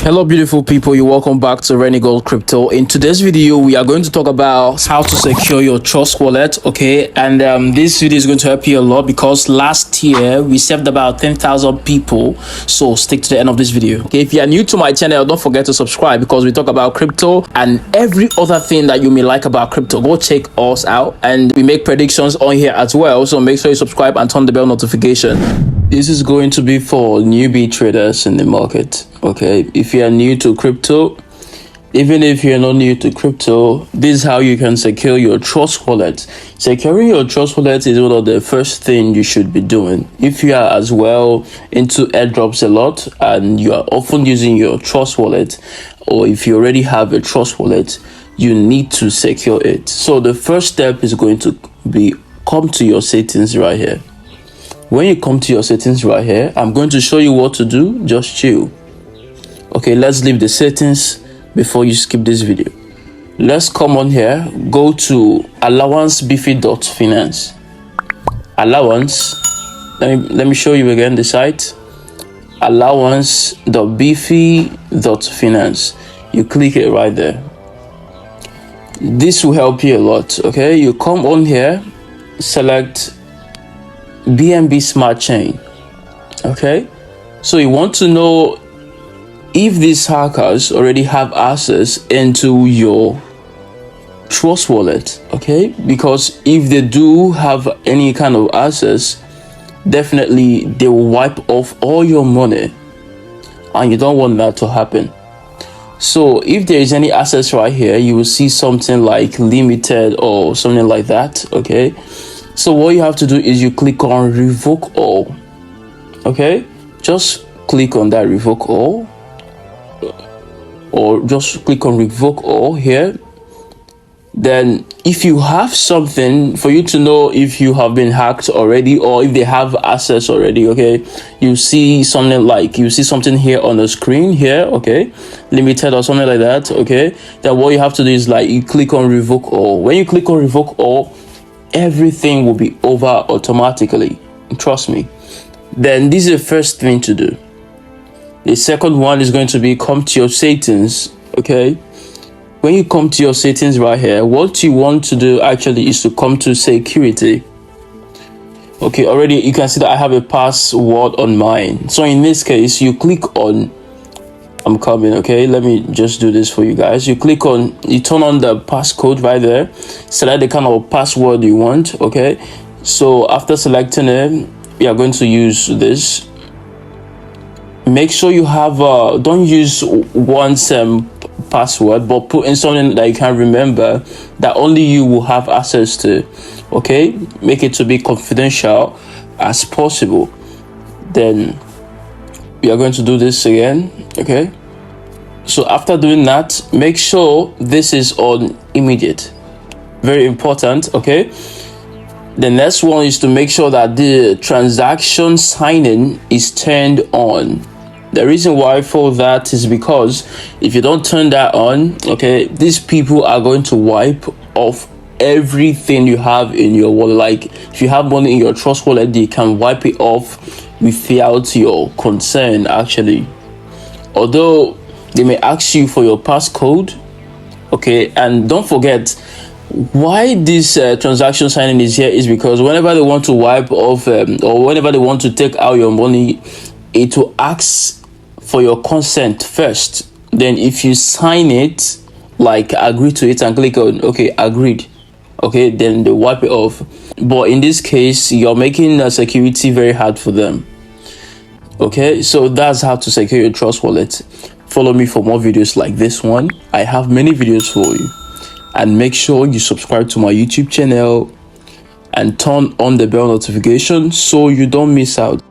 Hello beautiful people, you're welcome back to Rennie Gold Crypto. In today's video we are going to talk about how to secure your Trust wallet. Okay, and this video is going to help you a lot because last year we saved about 10,000 people, so stick to the end of this video. Okay, if you are new to my channel, don't forget to subscribe because we talk about crypto and every other thing that you may like about crypto. Go check us out, and we make predictions on here as well, so make sure you subscribe and turn the bell notification. This is going to be for newbie traders in the market. Okay, if you are new to crypto, even if you're not new to crypto, this is how you can secure your Trust wallet. Securing your Trust wallet is one of the first things you should be doing. If you are as well into airdrops a lot and you are often using your Trust wallet, or if you already have a Trust wallet, you need to secure it. So the first step is going to be come to your settings right here. When you come to your settings right here, I'm going to show you what to do. Just chill. Okay, let's leave the settings before you skip this video. Let's come on here, go to allowance.beefy.finance. Allowance, let me show you again the site. Allowance.beefy.finance. You click it right there. This will help you a lot. Okay, you come on here, select BNB Smart Chain. Okay, so you want to know if these hackers already have access into your Trust wallet. Okay, because if they do have any kind of access, definitely they will wipe off all your money, and you don't want that to happen. So if there is any access right here, you will see something like limited or something like that. Okay, so what you have to do is you click on revoke all. Okay, just click on that revoke all, or just click on revoke all here. Then if you have something for you to know if you have been hacked already or if they have access already, okay, you see something like, you see something here on the screen here, okay, limited or something like that. Okay, then what you have to do is like you click on revoke all. When you click on revoke all, everything will be over automatically, trust me. Then this is the first thing to do. The second one is going to be come to your settings. Okay, when you come to your settings right here, what you want to do actually is to come to security. Okay, already you can see that I have a password on mine, so in this case you click on, I'm coming. Okay, let me just do this for you guys. You click on, you turn on the passcode right there, select the kind of password you want. Okay, so after selecting it, we are going to use this. Make sure you have don't use one password, but put in something that you can remember that only you will have access to. Okay, make it to be confidential as possible. Then we are going to do this again. Okay, so after doing that, make sure this is on immediate, very important. Okay, the next one is to make sure that the transaction signing is turned on. The reason why for that is because if you don't turn that on, okay, these people are going to wipe off everything you have in your wallet. Like if you have money in your Trust wallet, they can wipe it off without your consent actually. Although they may ask you for your passcode. Okay, and don't forget why this transaction signing is here is because whenever they want to wipe off or whenever they want to take out your money, it will ask for your consent first. Then if you sign it, like agree to it and click on okay, agreed, okay, then they wipe it off. But in this case, you're making security very hard for them. Okay, so that's how to secure your Trust wallet. Follow me for more videos like this one. I have many videos for you, and make sure you subscribe to my YouTube channel and turn on the bell notification so you don't miss out.